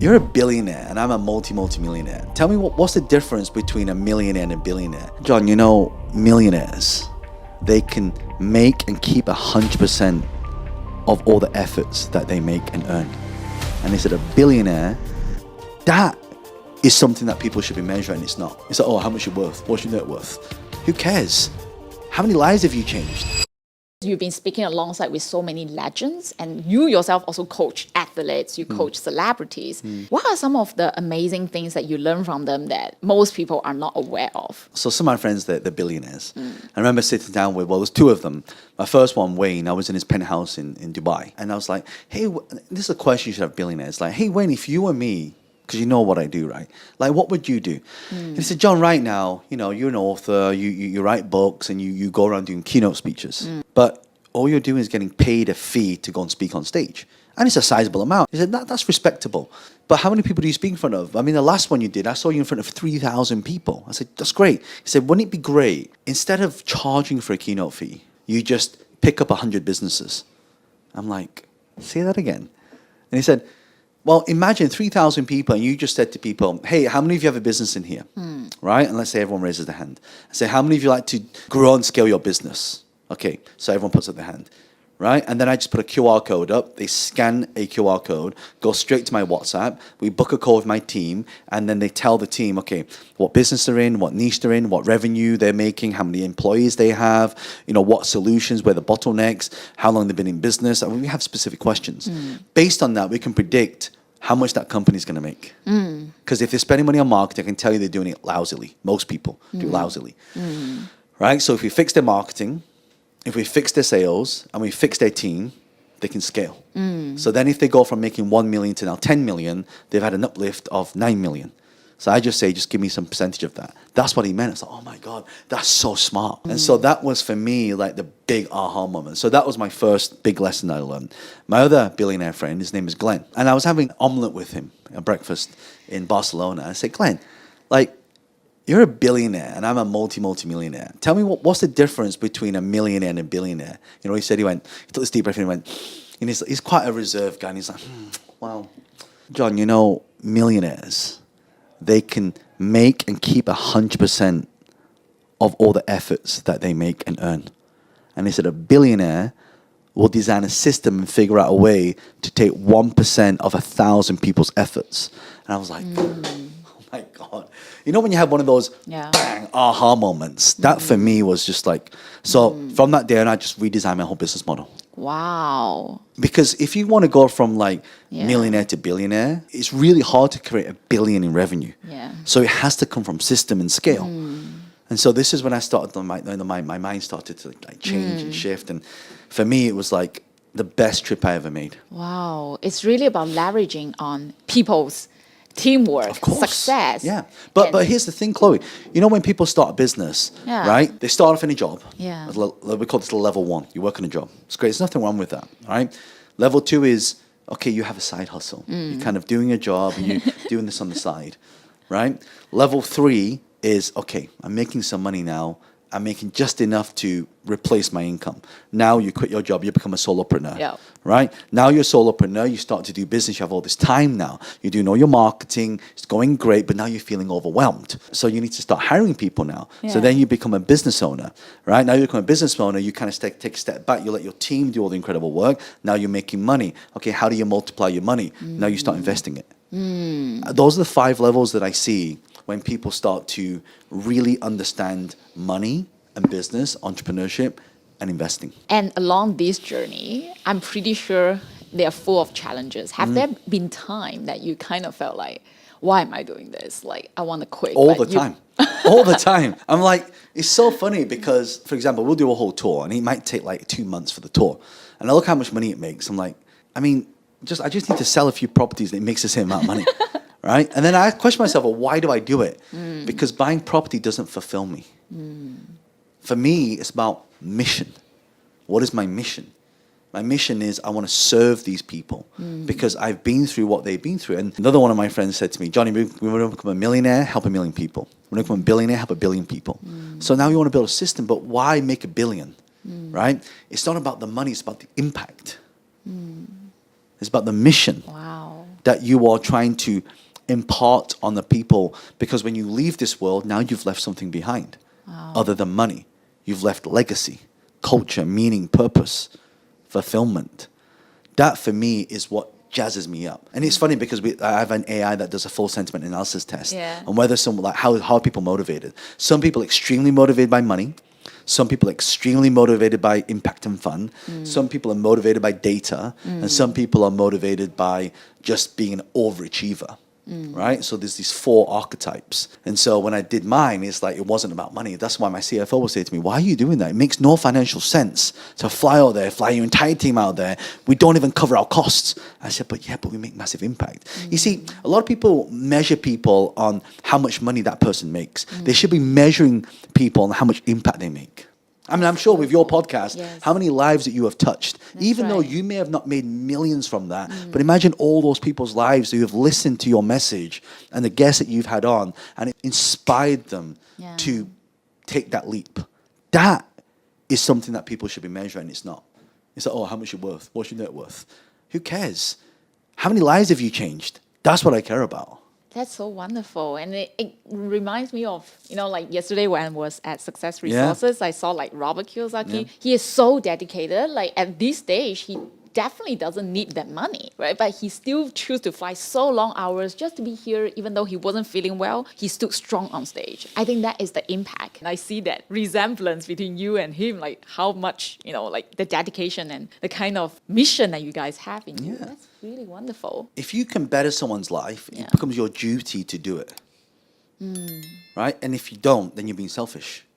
You're a billionaire and I'm a multi-millionaire. Tell me what's the difference between a millionaire and a billionaire? John, millionaires, they can make and keep 100% of all the efforts that they make and earn. And they said a billionaire, that is something that people should be measuring. It's not. It's like, oh, how much you're worth? What's your net worth? Who cares? How many lives have you changed? You've been speaking alongside with so many legends, and you yourself also coach athletes, you coach celebrities. What are some of the amazing things that you learn from them that most people are not aware of? So some of my friends, they're billionaires. I remember sitting down with, well, there was two of them. My first one, Wayne, I was in his penthouse in Dubai. And I was like, hey, this is a question you should have billionaires. Like, hey, Wayne, if you were me, because you know what I do, right? Like, what would you do? And he said, John, right now, you're an author, you write books, and you go around doing keynote speeches. But all you're doing is getting paid a fee to go and speak on stage. And it's a sizable amount. He said, that's respectable. But how many people do you speak in front of? I mean, the last one you did, I saw you in front of 3,000 people. I said, that's great. He said, wouldn't it be great, instead of charging for a keynote fee, you just pick up 100 businesses? I'm like, say that again. And he said, well, imagine 3,000 people and you just said to people, hey, how many of you have a business in here? Right? And let's say everyone raises their hand. I say, how many of you like to grow and scale your business? Okay, so everyone puts up their hand, right? And then I just put a QR code up. They scan a QR code, go straight to my WhatsApp. We book a call with my team, and then they tell the team, okay, what business they're in, what niche they're in, what revenue they're making, how many employees they have, what solutions, where the bottlenecks, how long they've been in business. I mean, we have specific questions. Based on that, we can predict how much that company's going to make. Because if they're spending money on marketing, I can tell you they're doing it lousily. Most people do lousily. Right? So if we fix their marketing, if we fix their sales, and we fix their team, they can scale. So then if they go from making 1 million to now 10 million, they've had an uplift of 9 million. So I just say, just give me some percentage of that. That's what he meant. It's like, oh my God, that's so smart. And so that was for me like the big aha moment. So that was my first big lesson I learned. My other billionaire friend, his name is Glenn. And I was having omelette with him at breakfast in Barcelona. I said, Glenn, like, you're a billionaire and I'm a multi-millionaire. Tell me what's the difference between a millionaire and a billionaire? He said, he took this deep breath and he went, and he's quite a reserved guy. And he's like, well, John, millionaires, they can make and keep 100% of all the efforts that they make and earn. And he said a billionaire will design a system and figure out a way to take 1% of 1,000 people's efforts. And I was like, oh my God. When you have one of those bang, aha moments, that for me was just like, so from that day on, I just redesigned my whole business model. Wow. Because if you want to go from millionaire to billionaire, it's really hard to create $1 billion in revenue. Yeah. So it has to come from system and scale. And so this is when I started, my mind started to change and shift. And for me, it was like the best trip I ever made. Wow. It's really about leveraging on people's teamwork, Of course. success. Yeah. But here's the thing, Chloe. When people start a business, right? They start off in a job. Yeah. We call this level 1. You work on a job. It's great. There's nothing wrong with that, all right? Level 2 is, okay, you have a side hustle. You're kind of doing a job and you're doing this on the side, right? Level 3 is, okay, I'm making some money now. I'm making just enough to replace my income. Now you quit your job, you become a solopreneur, right? Now you're a solopreneur, you start to do business, you have all this time now. You're doing all your marketing, it's going great, but now you're feeling overwhelmed. So you need to start hiring people now. Yeah. So then you become a business owner, right? Now you become a business owner, you kind of take a step back, you let your team do all the incredible work. Now you're making money. Okay, how do you multiply your money? Now you start investing it. Those are the 5 levels that I see when people start to really understand money and business, entrepreneurship, and investing. And along this journey, I'm pretty sure they are full of challenges. Have there been time that you kind of felt like, why am I doing this? Like, I want to quit. All the time. All the time. I'm like, it's so funny because, for example, we'll do a whole tour and it might take like 2 months for the tour. And I look how much money it makes. I'm like, I just need to sell a few properties and it makes the same amount of money. Right? And then I question myself, well, why do I do it? Because buying property doesn't fulfill me. For me, it's about mission. What is my mission? My mission is I want to serve these people because I've been through what they've been through. And another one of my friends said to me, Johnny, we want to become a millionaire, help 1 million people. We want to become a billionaire, help 1 billion people. So now you want to build a system, but why make 1 billion? Right? It's not about the money, it's about the impact. It's about the mission. Wow. that you are trying to impart on the people, because when you leave this world, now you've left something behind other than money. You've left legacy, culture, meaning, purpose, fulfillment. That for me is what jazzes me up. And it's funny because I have an AI that does a full sentiment analysis test. Yeah. And whether some, like, how are people motivated? Some people extremely motivated by money. Some people are extremely motivated by impact and fun. Some people are motivated by data. And some people are motivated by just being an overachiever. Right? So there's these 4 archetypes. And so when I did mine, it's like, it wasn't about money. That's why my CFO would say to me, why are you doing that? It makes no financial sense to fly out there, fly your entire team out there. We don't even cover our costs. I said, but we make massive impact. You see, a lot of people measure people on how much money that person makes. They should be measuring people on how much impact they make. I mean, I'm sure with your podcast, how many lives that you have touched, even though you may have not made millions from that, but imagine all those people's lives who have listened to your message and the guests that you've had on, and it inspired them to take that leap. That is something that people should be measuring. It's not. It's like, oh, how much you're worth? What's your net worth? Who cares? How many lives have you changed? That's what I care about. That's so wonderful. And it reminds me of, like yesterday when I was at Success Resources, I saw like Robert Kiyosaki. He is so dedicated. Like at this stage, he definitely doesn't need that money, right? But he still chose to fly so long hours just to be here, even though he wasn't feeling well. He stood strong on stage. I think that is the impact. And I see that resemblance between you and him, like how much, like the dedication and the kind of mission that you guys have in you. That's really wonderful. If you can better someone's life, it becomes your duty to do it. Right? And if you don't, then you're being selfish.